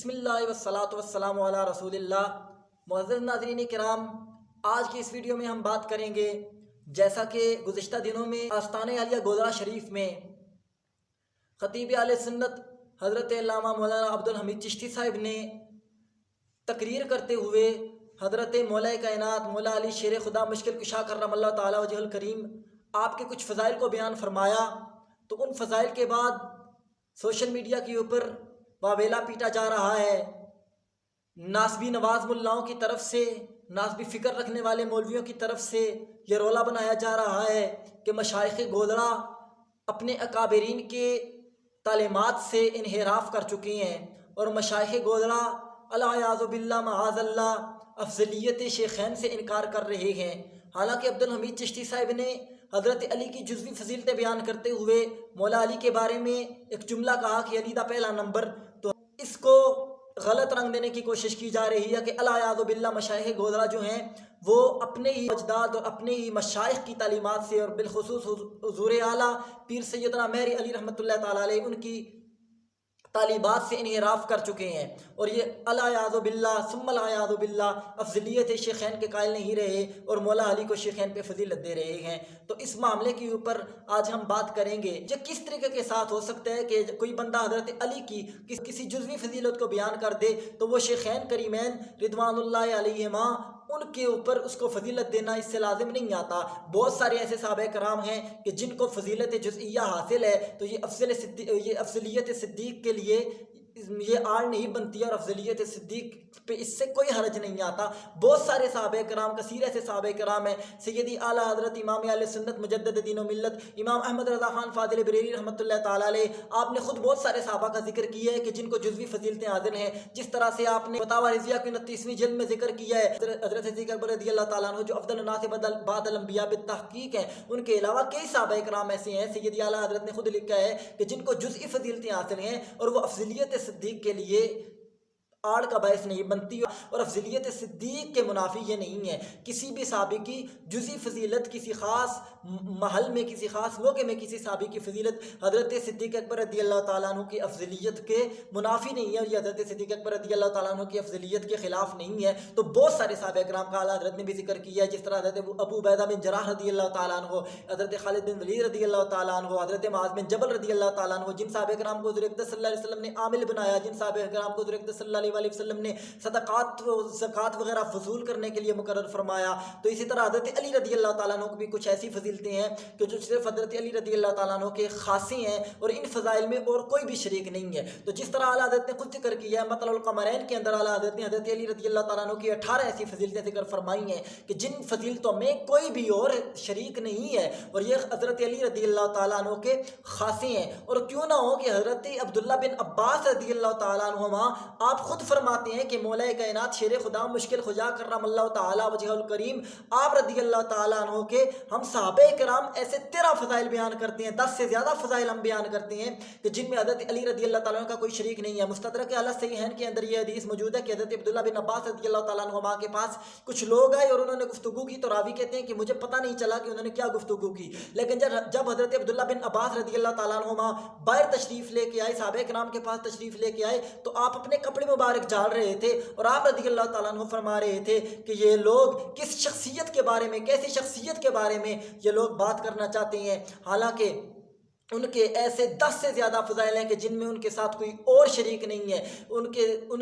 بسم اللہ والصلاۃ والسلام علی رسول اللہ۔ معزز ناظرین کرام، آج کی اس ویڈیو میں ہم بات کریں گے، جیسا کہ گزشتہ دنوں میں آستانِ عالیہ گودرہ شریف میں خطیب اہل سنت حضرت علامہ مولانا عبدالحمید چشتی صاحب نے تقریر کرتے ہوئے حضرت مولا کائنات مولا علی شیر خدا مشکل کشا کرم اللہ تعالیٰ وجہ الکریم آپ کے کچھ فضائل کو بیان فرمایا، تو ان فضائل کے بعد سوشل میڈیا کے اوپر واویلا پیٹا جا رہا ہے۔ ناسبی نواز ملاؤں کی طرف سے، ناسبی فکر رکھنے والے مولویوں کی طرف سے یہ رولا بنایا جا رہا ہے کہ مشائخ گودرہ اپنے اکابرین کے تعلیمات سے انحراف کر چکے ہیں، اور مشائخ گودرہ العیاذ باللہ معاذ اللہ افضلیت شیخین سے انکار کر رہے ہیں۔ حالانکہ عبدالحمید چشتی صاحب نے حضرت علی کی جزوی فضیلتیں بیان کرتے ہوئے مولا علی کے بارے میں ایک جملہ کہا کہ علی دا پہلا نمبر، تو اس کو غلط رنگ دینے کی کوشش کی جا رہی ہے کہ العیاذ باللہ مشائخ گودرہ جو ہیں وہ اپنے ہی اجداد اور اپنے ہی مشائخ کی تعلیمات سے، اور بالخصوص حضور اعلیٰ پیر سیدنا مہر علی رحمۃ اللہ تعالیٰ علیہ ان کی تعلیمات سے انحراف کر چکے ہیں، اور یہ العیاذ باللہ ثم العیاذ باللہ افضلیت شیخین کے قائل نہیں رہے اور مولا علی کو شیخین پہ فضیلت دے رہے ہیں۔ تو اس معاملے کے اوپر آج ہم بات کریں گے، یہ کس طریقے کے ساتھ ہو سکتا ہے کہ کوئی بندہ حضرت علی کی کسی جزوی فضیلت کو بیان کر دے تو وہ شیخین کریمین رضوان اللہ علیہما ان کے اوپر اس کو فضیلت دینا اس سے لازم نہیں آتا۔ بہت سارے ایسے صحابہ کرام ہیں کہ جن کو فضیلت جزئیہ حاصل ہے، تو یہ افضلیت صدیق کے لیے یہ آڑ نہیں بنتی، اور افضلیت صدیق پہ اس سے کوئی حرج نہیں آتا۔ بہت سارے صحابہ کرام، کثیر ایسے صحابہ کرام ہیں، سیدی اعلیٰ حضرت امام اہل سنت مجدد دین و ملت امام احمد رضا خان فاضل بریلوی رحمۃ اللہ تعالیٰ علیہ، آپ نے خود بہت سارے صحابہ کا ذکر کیا ہے کہ جن کو جزوی فضیلتیں حاصل ہیں، جس طرح سے آپ نے فتاوی رضیہ کی 29ویں جلد میں ذکر کیا ہے حضرت صدیق اکبر رضی اللہ تعالیٰ عنہ جو افضل الناس بعد الانبیاء بالتحقیق ہیں، ان کے علاوہ کئی صحابہ کرام ایسے ہیں، سیدی اعلیٰ حضرت نے خود لکھا ہے کہ جن کو جزئی فضیلتیں حاصل ہیں اور وہ افضلیت صدیق کے لیے آڑ کا باعث نہیں بنتی، اور افضلیت صدیق کے منافی یہ نہیں ہے۔ کسی بھی صحابی کی جزئی فضیلت کسی خاص محل میں، کسی خاص موقع میں کسی صحابی کی فضیلت حضرت صدیق اکبر رضی اللہ تعالیٰ عنہ کی افضلیت کے منافی نہیں ہے، اور یہ حضرت صدیق اکبر رضی اللہ تعالیٰ عنہ کی افضلیت کے خلاف نہیں ہے۔ تو بہت سارے صحابہ کرام کا اعلیٰ حضرت نے بھی ذکر کیا ہے، جس طرح حضرت ابو عبیدہ بن جراح رضی اللہ تعالیٰ عنہ، حضرت خالد بن ولید رضی اللہ تعالیٰ عنہ، حضرت معاذ بن جبل رضی اللہ تعالیٰ عنہ، جن صحابہ کرام کو حضور اقدس صلی اللہ علیہ وسلم نے عامل بنایا، جن صحابہ کرام کو حضور اقدس صلی اللہ علیہ وسلم نے صدقات و زکوٰۃ وغیرہ فضول کرنے کے لیے مقرر فرمایا۔ تو اسی طرح حضرت علی رضی اللہ تعالیٰ عنہ کو بھی کچھ ایسی فضیلتیں ہیں کہ جو صرف حضرت علی رضی اللہ تعالیٰ عنہ کے خاصے ہیں، اور ان فضائل میں اور کوئی بھی شریک نہیں ہے۔ تو جس طرح اعلیٰ حضرت نے خود ذکر کیا ہے، مطلع القمرین کے اندر اعلیٰ حضرت نے حضرت علی رضی اللہ تعالیٰ عنہ کی 18 ایسی فضیلتیں ذکر فرمائی ہیں کہ جن فضیلتوں میں کوئی بھی اور شریک نہیں ہے، اور یہ حضرت علی رضی اللہ تعالیٰ عنہ کے خاصے ہیں۔ اور کیوں نہ ہو کہ حضرت عبداللہ بن عباس رضی اللہ تعالیٰ عنہما آپ خود فرماتے ہیں کہ مولا کائنات شیر خدا مشکل خجا کرم اللہ تعالیٰ وجہ الکریم آپ رضی اللہ تعالیٰ عنہ کے ہم صحابہ کرام ایسے 13 فضائل بیان کرتے ہیں، 10 سے زیادہ فضائل ہم بیان کرتے ہیں کہ جن میں حضرت علی رضی اللہ تعالیٰ عنہ کا کوئی شریک نہیں ہے۔ مستدرک اعلیٰ صحیحین کے اندر یہ حدیث موجود ہے کہ حضرت عبداللہ بن عباس رضی اللہ تعالیٰ عنہما کے پاس کچھ لوگ آئے اور انہوں نے گفتگو کی، تو راوی کہتے ہیں کہ مجھے پتہ نہیں چلا کہ انہوں نے کیا گفتگو کی، لیکن جب حضرت عبداللہ بن عباس رضی اللہ تعالیٰ عنہما باہر تشریف لے کے آئے، صحابہ کرام کے پاس تشریف لے کے آئے، تو آپ اپنے کپڑے مبارک جھاڑ رہے تھے، اور آپ رضی اللہ تعالیٰ عنہ فرما رہے تھے کہ یہ لوگ کس شخصیت کے بارے میں، کیسی شخصیت کے بارے میں یہ لوگ بات کرنا چاہتے ہیں، حالانکہ ان کے ایسے 10 سے زیادہ فضائل ہیں کہ جن میں ان کے ساتھ کوئی اور شریک نہیں ہے، ان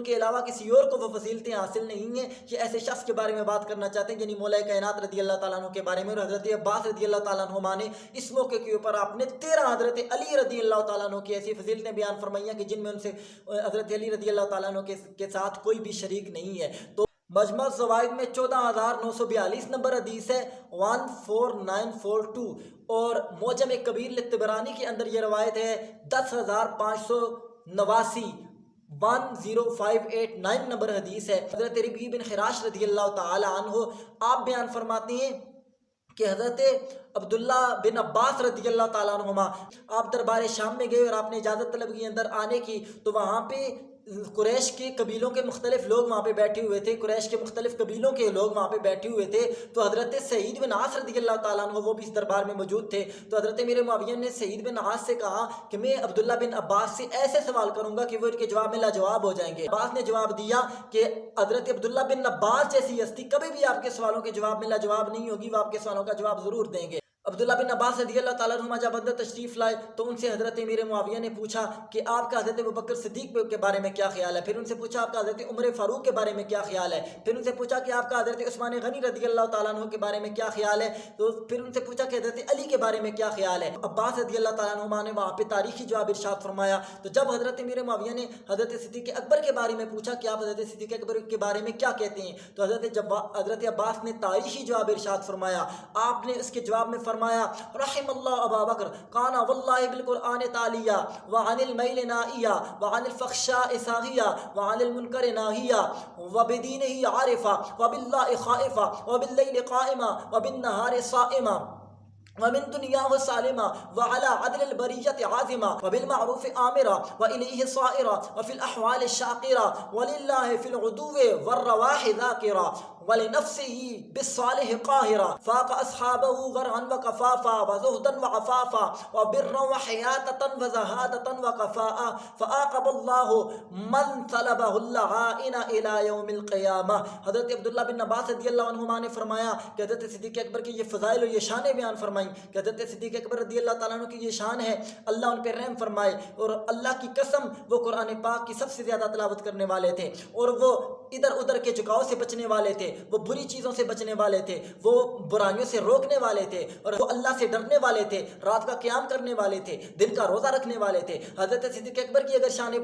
کے علاوہ کسی اور کو وہ فضیلتیں حاصل نہیں ہیں۔ یہ ایسے شخص کے بارے میں بات کرنا چاہتے ہیں یعنی مولا کائنات رضی اللہ تعالیٰ عنہ کے بارے میں، اور حضرت عباس رضی اللہ تعالیٰ عنہ نے اس موقع کے اوپر آپ نے 13 حضرت علی رضی اللہ تعالیٰ عنہ کی ایسی فضیلتیں بیان فرمائی ہیں کہ جن میں ان سے حضرت علی رضی اللہ تعالیٰ عنہ کے ساتھ کوئی بھی شریک نہیں ہے۔ تو مجمع الزوائد میں 14,942 نمبر حدیث ہے 14942، اور معجم کبیر لطبرانی کے اندر یہ روایت ہے 10,589 10589 نمبر حدیث ہے۔ حضرت ربیع بن خراش رضی اللہ تعالی عنہ آپ بیان فرماتے ہیں کہ حضرت عبداللہ بن عباس رضی اللہ تعالیٰ عنہما آپ دربار شام میں گئے اور آپ نے اجازت طلب کی اندر آنے کی، تو وہاں پہ قریش کے قبیلوں کے مختلف لوگ وہاں پہ بیٹھے ہوئے تھے، قریش کے مختلف قبیلوں کے لوگ وہاں پہ بیٹھے ہوئے تھے، تو حضرت سعید بن عاص رضی اللہ تعالیٰ عنہ وہ بھی اس دربار میں موجود تھے۔ تو حضرت امیر معاویہ نے سعید بن عاص سے کہا کہ میں عبداللہ بن عباس سے ایسے سوال کروں گا کہ وہ ان کے جواب میں لاجواب ہو جائیں گے۔ عباس نے جواب دیا کہ حضرت عبداللہ بن عباس جیسی ہستی کبھی بھی آپ کے سوالوں کے جواب میں لاجواب نہیں ہوگی، وہ آپ کے سوالوں کا جواب ضرور دیں گے۔ عبداللہ بن عباس رضی اللہ تعالیٰ عنہ جب اندر تشریف لائے تو ان سے حضرت امیر معاویہ نے پوچھا کہ آپ کا حضرت ابوبکر صدیق کے بارے میں کیا خیال ہے، پھر ان سے پوچھا آپ کا حضرت عمر فاروق کے بارے میں کیا خیال ہے، پھر ان سے پوچھا کہ آپ کا حضرت عثمان غنی رضی اللہ تعالیٰ عنہ کے بارے میں کیا خیال ہے، تو پھر ان سے پوچھا کہ حضرت علی کے بارے میں کیا خیال ہے۔ عباس رضی اللہ تعالیٰ عنہ نے وہاں پہ تاریخی جواب ارشاد فرمایا۔ تو جب حضرت امیر معاویہ نے حضرت صدیق اکبر کے بارے میں پوچھا کہ آپ حضرت صدیق اکبر کے بارے میں کیا کہتے ہیں، تو حضرت عباس نے تاریخی جواب ارشاد فرمایا۔ آپ نے اس کے جواب میں فرمایا رحم اللہ ابا بکر کانا واللہ بالقرآن تعالیٰ وعن المیل نائیا وعن الفحشاء ساغیا وعن المنکر ناہیا وبدینہ عارفا وباللہ خائفا وباللیل قائما وبالنہار صائما ومن دنیاہ سالمہ وعلی عدل البریۃ عازمہ وبالمعروف آمرہ وإلیہ صائرہ وفی الاحوال شاقرہ وللہ فی العدو والرواح ذاکرہ وَلِنَفْسِهِ بِالصَّالِحِ قَاهِرًا فَاقَ أَصْحَابَهُ وَرْعًا وَكَفَافًا وَزُهْدًا وَعَفَافًا وَبِرًّا وَحِيَاطَةً وَزَهَادَةً وَكَفَاءً فَآقَبَ اللَّهُ مَنْ طَلَبَهُ اللَّعَائِنَ إِلَى يَوْمِ الْقِيَامَةِ۔ حضرت عبداللہ بن عباس رضی اللہ عنہما نے فرمایا کہ حضرت صدیق اکبر کی یہ فضائل اور یہ شانیں بیان فرمائیں کہ حضرت صدیق اکبر رضی اللہ تعالیٰ عنہ کی یہ شان ہے، اللہ ان پہ رحم فرمائے، اور اللہ کی قسم وہ قرآن پاک کی سب سے زیادہ تلاوت کرنے والے تھے، اور وہ ادھر ادھر کے جھکاؤ سے بچنے والے تھے، وہ بری چیزوں سے بچنے والے تھے، وہ برائیوں سے روکنے والے تھے، اور وہ اللہ سے ڈرنے والے تھے، رات کا قیام کرنے والے تھے، دن کا روزہ رکھنے والے تھے۔ حضرت صدیق اکبر کی اگر شان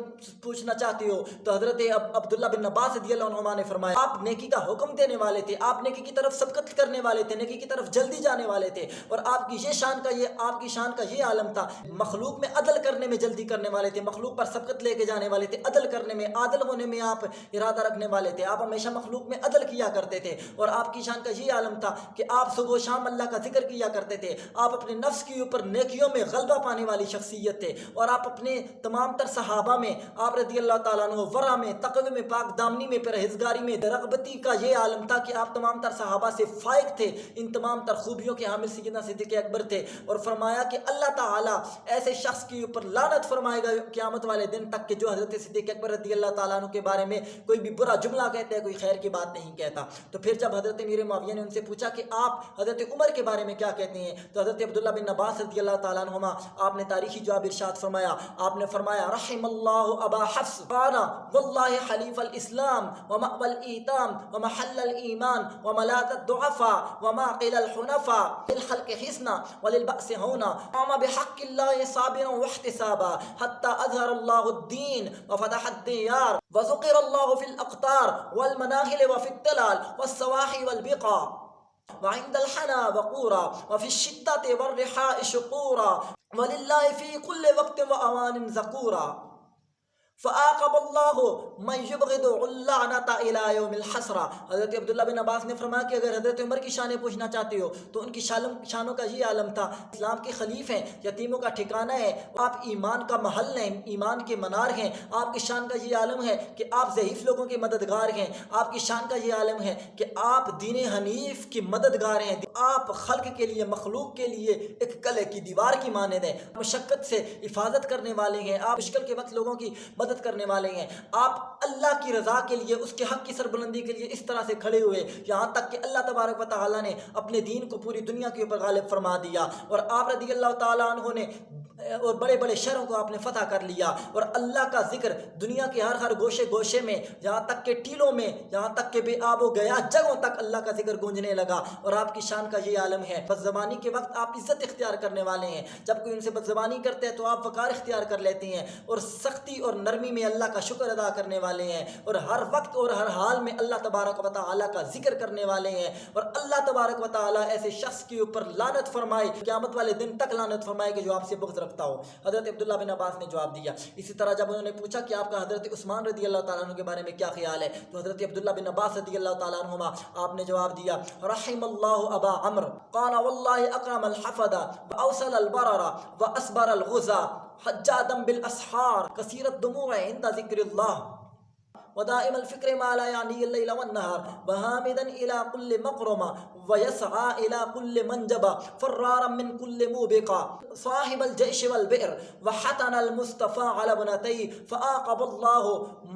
پوچھنا چاہتے ہو تو حضرت عبداللہ بن عباس رضی اللہ عنہ نے فرمایا آپ نیکی کا حکم دینے والے تھے، آپ نیکی کی طرف سبقت کرنے والے تھے، نیکی کی طرف جلدی جانے والے تھے، اور آپ کی شان کا یہ عالم تھا، مخلوق میں عدل کرنے میں جلدی کرنے والے تھے، مخلوق پر سبقت لے کے جانے والے تھے، عدل کرنے میں، عادل ہونے میں آپ ارادہ رکھنے والے تھے، آپ ہمیشہ مخلوق میں عدل کیا کرتے تھے، اور آپ کی شان کا یہ عالم تھا کہ آپ صبح و شام اللہ کا ذکر کیا کرتے تھے، آپ اپنے نفس کے اوپر نیکیوں میں غلبہ پانے والی شخصیت تھے، اور آپ اپنے تمام تر صحابہ میں، آپ رضی اللہ تعالیٰ عنہ ورع میں، تقوی میں، پاک دامنی میں، پرہیزگاری میں، رغبتی کا یہ عالم تھا کہ آپ تمام تر صحابہ سے فائق تھے، ان تمام تر خوبیوں کے حامل سیدنا صدیق اکبر تھے، اور فرمایا کہ اللہ تعالیٰ ایسے شخص کے اوپر لعنت فرمائے گا قیامت والے دن تک کہ جو حضرت صدیق اکبر رضی اللہ تعالیٰ عنہ کے بارے میں کوئی بھی برا جملہ کہتا ہے، کوئی خیر کی بات نہیں کہتا۔ تو پھر جب حضرت امیر معاویہ نے ان سے پوچھا کہ آپ حضرت عمر کے بارے میں کیا کہتے ہیں، تو حضرت عبداللہ بن عباس رضی اللہ تعالیٰ عنہما آپ نے تاریخی جواب ارشاد فرمایا، آپ نے فرمایا رحم اللہ ابا حفص قانا واللہ حلیف الاسلام ومأوى الایتام ومحل الایمان وملاذ الضعفاء وماقل الحنفاء للخلق حسنا وللبأس هونا قام بحق اللہ صابرا واحتسابا حتى اظہر اللہ الدین وفتح الديار وذكر اللہ في الاقطار والمناخل وفي التلال والسواحل والبقاع وعند الحنا وقورا وفي الشدة والرحاء شقورا ولله في كل وقت وأوان ذكورا فآقب اللہ من یبغض اللعنۃ الی یوم الحسرہ۔ حضرت عبداللہ بن عباس نے فرمایا کہ اگر حضرت عمر کی شانیں پوچھنا چاہتے ہو تو ان کی شانوں کا یہ عالم تھا، اسلام کے خلیف ہیں، یتیموں کا ٹھکانہ ہے، آپ ایمان کا محل ہیں، ایمان کے منار ہیں، آپ کی شان کا یہ عالم ہے کہ آپ ضعیف لوگوں کے مددگار ہیں، آپ کی شان کا یہ عالم ہے کہ آپ دین حنیف کی مددگار ہیں، آپ خلق کے لیے، مخلوق کے لیے ایک کلے کی دیوار کی مانند ہیں، مشقت سے حفاظت کرنے والے ہیں، آپ مشکل کے وقت لوگوں کی مدد کرنے والے ہیں، آپ اللہ کی رضا کے لیے، اس کے حق کی سربلندی کے لیے اس طرح سے کھڑے ہوئے یہاں تک کہ اللہ تبارک و تعالیٰ نے اپنے دین کو پوری دنیا کے اوپر غالب فرما دیا، اور آپ رضی اللہ تعالیٰ عنہ نے اور بڑے بڑے شہروں کو آپ نے فتح کر لیا، اور اللہ کا ذکر دنیا کے ہر گوشے گوشے میں، یہاں تک کہ ٹیلوں میں، یہاں تک کہ بے آب و گیا جگہوں تک اللہ کا ذکر گونجنے لگا، اور آپ کی شان کا یہ عالم ہے۔ بد زبانی کے وقت آپ عزت اختیار کرنے والے ہیں، جب کوئی ان سے بد زبانی کرتے ہیں تو آپ وقار اختیار کر لیتے ہیں، اور سختی اور نرمی میں اللہ کا شکر ادا کرنے والے ہیں، اور ہر وقت اور ہر حال میں اللہ تبارک و تعالیٰ کا ذکر کرنے والے ہیں، اور اللہ تبارک و تعالیٰ ایسے شخص کے اوپر لعنت فرمائے، قیامت والے دن تک لعنت فرمائے کہ جو آپ سے بغض رکھتا ہو۔ حضرت عبداللہ بن عباس نے جواب دیا۔ اسی طرح جب انہوں نے پوچھا کہ آپ کا حضرت عثمان رضی اللہ تعالیٰ عنہ کے بارے میں کیا خیال ہے، تو حضرت عبداللہ بن عباس رضی اللہ تعالیٰ عنہما آپ نے جواب دیا رحم اللہ ابا عمر قال واللہ اکرم الحفظ واوصل البرر واسبر الغزا حجادم بالاسحار کثیر الدموع عند ذکر اللہ ودائم الفکر ما لا یعنی اللیل والنہار وحامدا الى کل مقرمہ ویسعى الى کل منجبہ فرارا من کل موبقہ صاحب الجیش والبئر وحتن المصطفى على ابنتی فآقب اللہ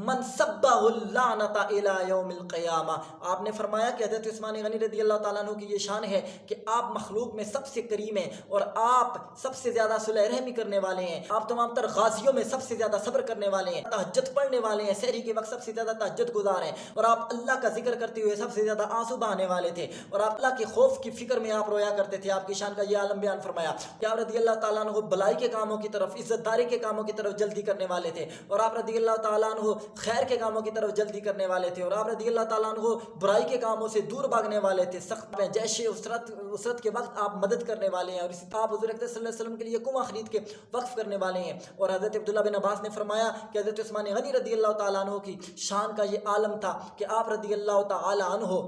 من سبہ اللعنة الى یوم القیامہ۔ آپ نے فرمایا کہ حضرت عثمان غنی رضی اللہ تعالیٰ عنہ کی یہ شان ہے کہ آپ مخلوق میں سب سے کریم ہیں اور آپ سب سے زیادہ صلح رحمی کرنے والے ہیں، آپ تمام تر غازیوں میں سب سے زیادہ صبر کرنے والے ہیں، تہجد پڑھنے والے ہیں، سحری کے وقت سب سے زیادہ تہجد گزار ہیں، اور آپ اللہ کا ذکر کرتے ہوئے سب سے زیادہ آنسو بہانے والے تھے، اور آپ اللہ کے خوف کی فکر میں آپ رویا کرتے تھے۔ آپ کی شان کا یہ عالم بیان فرمایا کہ آپ رضی اللہ تعالیٰ عنہ بلائی کے کاموں کی طرف، عزت داری کے کاموں کی طرف جلدی کرنے والے تھے، اور آپ رضی اللہ تعالیٰ عنہ خیر کے کاموں کی طرف جلدی کرنے والے تھے، اور آپ رضی اللہ تعالیٰ عنہ برائی کے کاموں سے دور بھاگنے والے تھے۔ سخت میں جیش اسرت کے وقت آپ مدد کرنے والے ہیں، اور اسی آپ حضور اکرم صلی اللہ علیہ وسلم کے لیے کنواں خرید کے وقف کرنے والے ہیں۔ اور حضرت عبداللہ بن عباس نے فرمایا کہ حضرت عثمان غنی رضی اللہ تعالیٰ عنہ کی شان کا یہ عالم تھا کہ آپ رضی اللہ تعالیٰ عنہ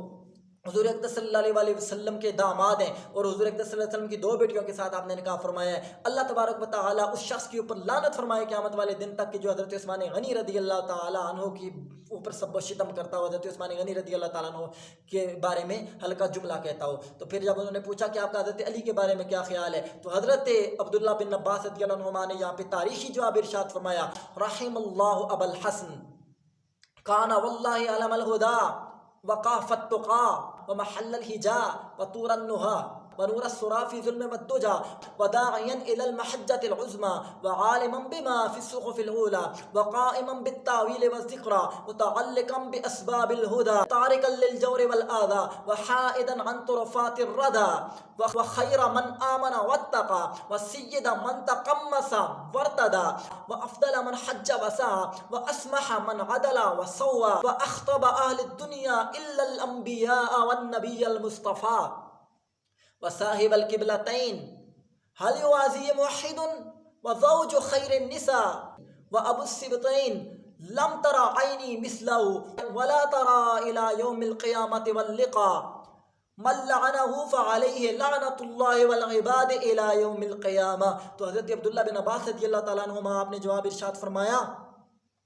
حضور اکرم صلی اللہ علیہ وسلم کے داماد ہیں، اور حضور اکرم صلی اللہ علیہ وسلم کی 2 بیٹیوں کے ساتھ آپ نے نکاح فرمایا ہے۔ اللہ تبارک و تعالیٰ اس شخص کے اوپر لعنت فرمائے قیامت والے دن تک کہ جو حضرت عثمان غنی رضی اللہ تعالیٰ عنہ کی اوپر سب و شتم کرتا ہو، حضرت عثمان غنی رضی اللہ تعالیٰ عنہ کے بارے میں ہلکا جملہ کہتا ہو۔ تو پھر جب انہوں نے پوچھا کہ آپ کا حضرت علی کے بارے میں کیا خیال ہے، تو حضرت عبداللہ بن عباس رضی اللہ عنہما نے یہاں پہ تاریخی جواب ارشاد فرمایا، رحم اللہ ابا الحسن کان واللہ علم الہدا وقاف التقا ومحل الحجا وطور النہا ونور السرا في ظلم والدجى وداعيا الى المحجة العظمى وعالما بما في الصحف الاولى وقائما بالتاويل والذكرى متعلقا باسباب الهدى تاركا للجور والاذى وحائدا عن طرفات الردى وخير من آمن واتقى وسيد من تقمص وارتدى وافضل من حج وسعى واسمح من عدل وسوى واخطب اهل الدنيا الا الانبياء والنبي المصطفى وصاحب القبلتين هل يوازي موحد وزوج خير النساء وابو السبطين لم ترى عيني مثله ولا ترى الى يوم القيامة واللقاء من لعنه فعليه لعنة الله والعباد الى يوم القيامة۔ تو حضرت عبداللہ بن عباس رضی اللہ تعالیٰ عنہما آپ نے جواب ارشاد فرمایا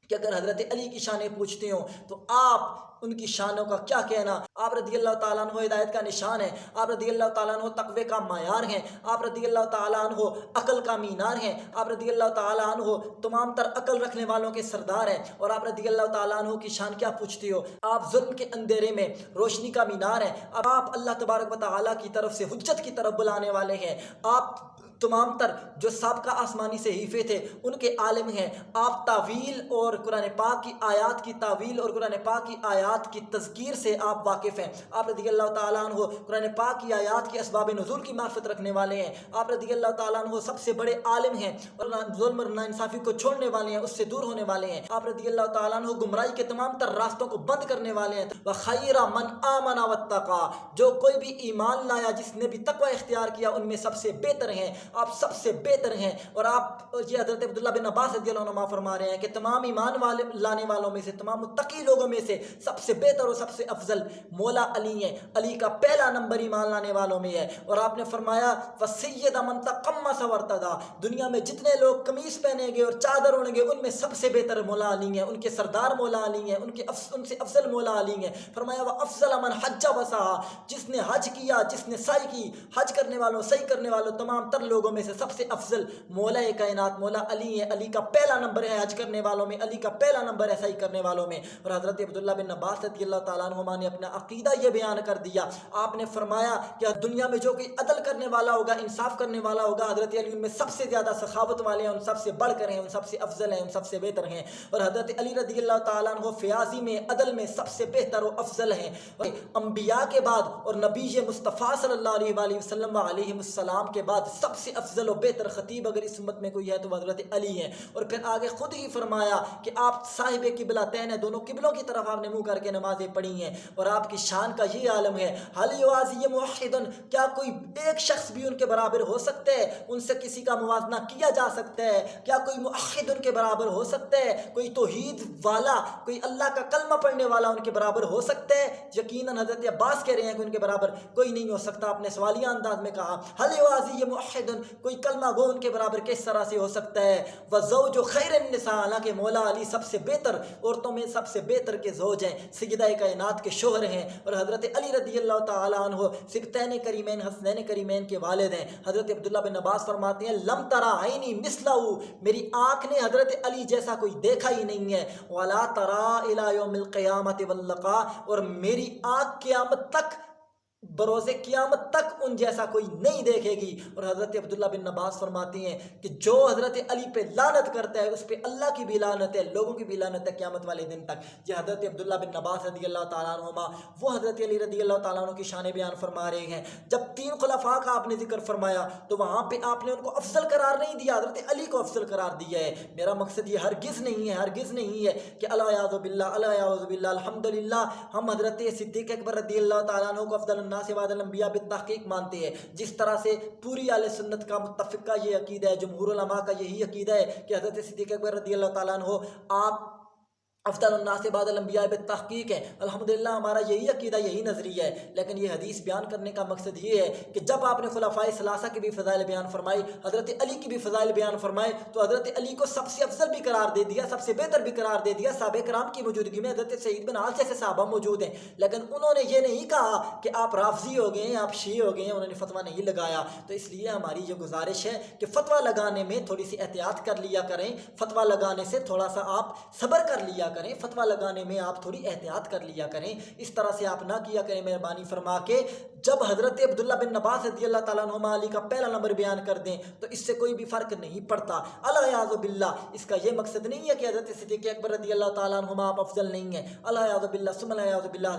کہ اگر حضرت علی کی شانیں پوچھتے ہوں تو آپ ان کی شانوں کا کیا کہنا۔ آپ رضی اللہ تعالیٰ عنہ ہدایت کا نشان ہے، آپ رضی اللہ تعالیٰ عنہ تقوی کا معیار ہیں، آپ رضی اللہ تعالیٰ عنہ عقل کا مینار ہیں، آپ رضی اللہ تعالیٰ عنہ تمام تر عقل رکھنے والوں کے سردار ہیں، اور آپ رضی اللہ تعالیٰ عنہ کی شان کیا پوچھتے ہو۔ آپ ظلم کے اندھیرے میں روشنی کا مینار ہیں، آپ اللہ تبارک و تعالیٰ کی طرف سے حجت کی طرف بلانے والے ہیں، آپ تمام تر جو سابقہ آسمانی صحیفے تھے ان کے عالم ہیں، آپ تعویل اور قرآن پاک کی آیات کی تعویل اور قرآن پاک کی آیات کی تذکیر سے آپ واقف ہیں، آپ رضی اللہ تعالیٰ عنہ قرآن پاک کی آیات کے اسباب نزول کی معرفت رکھنے والے ہیں، آپ رضی اللہ تعالیٰ عنہ سب سے بڑے عالم ہیں اور ظلم اور ناانصافی کو چھوڑنے والے ہیں، اس سے دور ہونے والے ہیں، آپ رضی اللہ تعالیٰ عنہ گمراہی کے تمام تر راستوں کو بند کرنے والے ہیں۔ وَخَيْرَ مَنْ آمَنَ وَاتَّقَى، جو کوئی بھی ایمان لایا، جس نے بھی تقوی اختیار کیا، ان میں سب سے بہتر ہیں، آپ سب سے بہتر ہیں۔ اور آپ یہ حضرت عبداللہ بن عباس رضی اللہ عنہ فرما رہے ہیں کہ تمام ایمان والے لانے والوں میں سے، تمام متقی لوگوں میں سے سب سے بہتر اور سب سے افضل مولا علی ہیں، علی کا پہلا نمبر ایمان لانے والوں میں ہے۔ اور آپ نے فرمایا وَسَيِّدَ مَن تَقَمَّصَ وَارْتَدَى، دنیا میں جتنے لوگ قمیص پہنیں گے اور چادر اوڑھیں گے ان میں سب سے بہتر مولا علی ہیں، ان کے سردار مولا علی ہیں، ان سے افضل مولا علی ہیں۔ فرمایا وَأَفْضَلَ مَنْ حَجَّ وَسَعَى، جس نے حج کیا، جس نے سعی کی، حج کرنے والوں، سعی کرنے والوں تمام تر لوگوں میں سے سب سے افضل مولا کائنات مولا علی ہے، علی کا پہلا نمبر ہے حج کرنے والوں میں، علی کا پہلا نمبر ہے سعی کرنے والوں میں۔ اور حضرت عبداللہ بن عباس رضی اللہ تعالیٰ عنہما نے اپنا عقیدہ یہ بیان کر دیا، آپ نے فرمایا کہ دنیا میں جو کوئی عدل کرنے والا ہوگا، انصاف کرنے والا ہوگا، حضرت علی ان میں سب سے زیادہ سخاوت والے ہیں، ان سب سے بڑھ کر ہیں، ان سب سے افضل ہیں، ان سب سے بہتر ہیں۔ اور حضرت علی رضی اللہ تعالیٰ عنہ فیاضی میں، عدل میں سب سے بہتر و افضل ہیں۔ انبیاء کے بعد اور نبی مصطفیٰ صلی اللہ علیہ وآلہ وسلم علیہ السلام کے بعد سب سے افضل و بہتر خطیب اگر اس امت میں کوئی ہے تو حضرت علی ہیں۔ اور پھر آگے خود ہی فرمایا کہ آپ صاحب قبلتین ہیں، دونوں قبلوں کی طرف آپ نے منہ کر کے نمازیں پڑھی ہیں، اور آپ کی شان کا یہ عالم ہے۔ حل یوازی موحد، کیا کوئی ایک شخص بھی ان کے برابر ہو سکتا ہے؟ ان سے کسی کا موازنہ کیا جا سکتا ہے؟ کیا کوئی موحد ان کے برابر ہو سکتا ہے؟ کوئی توحید والا، کوئی اللہ کا کلمہ پڑھنے والا ان کے برابر ہو سکتا ہے؟ یقیناً حضرت عباس کہہ رہے ہیں کہ ان کے برابر کوئی نہیں ہو سکتا۔ آپ نے سوالیہ انداز میں کہا حل یوازی موحد، کوئی کلمہ گو ان کے برابر کس طرح سے ہو سکتا ہے؟ وزوج خیر النساء، حالانکہ مولا علی سب سے بہتر عورتوں میں سب سے بہتر کے زوج ہیں، سیدہ کائنات کے شوہر ہیں، اور حضرت علی رضی اللہ تعالیٰ عنہ سبتین کریمین حسنین کریمین کے والد ہیں۔ حضرت عبداللہ بن عباس فرماتے ہیں لم ترى عینی مثلہ، میری آنکھ نے حضرت علی جیسا کوئی دیکھا ہی نہیں ہے، ولا ترى الی یوم القیامۃ واللقاء، اور میری آنکھ قیامت تک بروز قیامت تک ان جیسا کوئی نہیں دیکھے گی۔ اور حضرت عبداللہ بن عباس فرماتی ہیں کہ جو حضرت علی پہ لعنت کرتا ہے اس پہ اللہ کی بھی لعنت ہے، لوگوں کی بھی لعنت ہے قیامت والے دن تک۔ یہ حضرت عبداللہ بن عباس رضی اللہ تعالیٰ عنہما وہ حضرت علی رضی اللہ تعالیٰ عنہ کی شان بیان فرما رہے ہیں۔ جب 3 خلفاء کا آپ نے ذکر فرمایا تو وہاں پہ آپ نے ان کو افضل قرار نہیں دیا، حضرت علی کو افضل قرار دیا ہے۔ میرا مقصد یہ ہرگز نہیں ہے، ہرگز نہیں ہے کہ الیاذ باللہ الیاذ باللہ الحمدللہ ہم حضرت صدیق اکبر رضی اللہ تعالیٰ عنہ کو افضل الناس بعد الانبیاء بالتحقیق مانتے ہیں، جس طرح سے پوری اہل سنت کا متفقہ یہ عقیدہ ہے، جمہور علماء کا یہی عقیدہ ہے کہ حضرت صدیق اکبر رضی اللہ تعالیٰ عنہ آپ افضل الناس بعد الانبیاء بالتحقیق ہے۔ الحمدللہ ہمارا یہی عقیدہ، یہی نظریہ ہے۔ لیکن یہ حدیث بیان کرنے کا مقصد یہ ہے کہ جب آپ نے خلفائے ثلاثہ کی بھی فضائل بیان فرمائی، حضرت علی کی بھی فضائل بیان فرمائے، تو حضرت علی کو سب سے افضل بھی قرار دے دیا، سب سے بہتر بھی قرار دے دیا۔ صحابہ کرام کی موجودگی میں حضرت سعید بن عاص جیسے صحابہ موجود ہیں، لیکن انہوں نے یہ نہیں کہا کہ آپ رافضی ہو گئے ہیں، آپ شیعہ ہو گئے ہیں، انہوں نے فتویٰ نہیں لگایا۔ تو اس لیے ہماری یہ گزارش ہے کہ فتویٰ لگانے میں تھوڑی سی احتیاط کر لیا کریں، فتویٰ لگانے سے تھوڑا سا آپ صبر کر لیا کریں، فتویٰ لگانے میں آپ تھوڑی احتیاط کر لیا کریں، اس طرح سے آپ نہ کیا کریں مہربانی فرما کے۔ جب حضرت عبداللہ بن عباس رضی اللہ تعالیٰ عنہ علی کا پہلا نمبر بیان کر دیں تو اس سے کوئی بھی فرق نہیں پڑتا۔ الیاذ باللہ اس کا یہ مقصد نہیں ہے کہ حضرت صدیق اکبر رضی اللہ تعالیٰ عنہ آپ افضل نہیں ہیں، الیاذ باللہ ثم الیاذ باللہ۔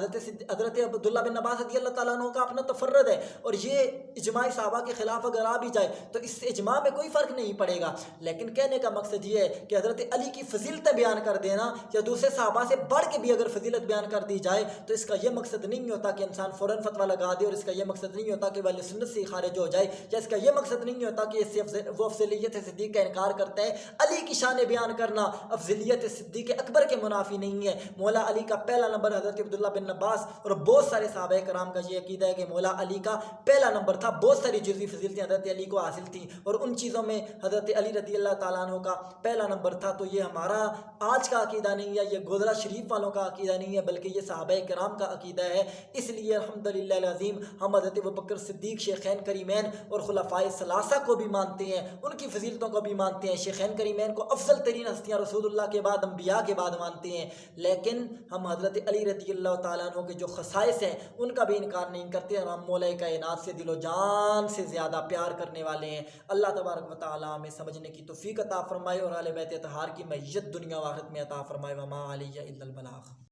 حضرت عبداللہ بن عباس رضی اللہ تعالیٰ عنہ کا اپنا تفرد ہے، اور یہ اجماع صحابہ کے خلاف اگر آ بھی جائے تو اس سے اجماع میں کوئی فرق نہیں پڑے گا۔ لیکن کہنے کا مقصد یہ ہے کہ حضرت علی کی فضیلتیں بیان کر دینا یا دوسرے صحابہ سے بڑھ کے بھی اگر فضیلت بیان کر دی جائے تو اس کا یہ مقصد نہیں ہوتا کہ انسان فوراً فتویٰ لگا دے، اور اس کا یہ مقصد نہیں ہوتا کہ وہ اہل سنت سے خارج ہو جائے، یا اس کا یہ مقصد نہیں ہوتا کہ اس سے وہ افضلیت صدیق کا انکار کرتا ہے۔ علی کی شان بیان کرنا افضلیت صدیق اکبر کے منافی نہیں ہے۔ مولا علی کا پہلا نمبر حضرت عبداللہ بن عباس اور بہت سارے صحابہ کرام کا یہ عقیدہ ہے کہ مولا علی کا پہلا نمبر تھا، بہت ساری جزوی فضیلتیں حضرت علی کو حاصل تھیں، اور ان چیزوں میں حضرت علی رضی اللہ تعالیٰ عنہ کا پہلا نمبر تھا۔ تو یہ ہمارا آج کا عقیدہ نہیں ہے، یہ گودرہ شریف والوں کا عقیدہ نہیں ہے، بلکہ یہ صحابہ کرام کا عقیدہ ہے۔ اس لیے الحمدللہ العظیم ہم حضرت ابوبکر صدیق، شیخین کریمین اور خلفائے ثلاثہ کو بھی مانتے ہیں، ان کی فضیلتوں کو بھی مانتے ہیں۔ شیخین کریمین کو افضل ترین ہستیاں رسول اللہ کے بعد، انبیاء کے بعد مانتے ہیں، لیکن ہم حضرت علی رضی اللہ تعالیٰ عنہ کے جو خصائص ہیں ان کا بھی انکار نہیں کرتے، اور ہم مولا کائنات سے دل و جان سے زیادہ پیار کرنے والے ہیں۔ اللہ تبارک و تعالیٰ ہمیں سمجھنے کی توفیق عطا فرمائے، اور اہل بیت اطہار کی معیت دنیا و آخرت میں عطا فرمائے۔ وما علی الا البلاغ۔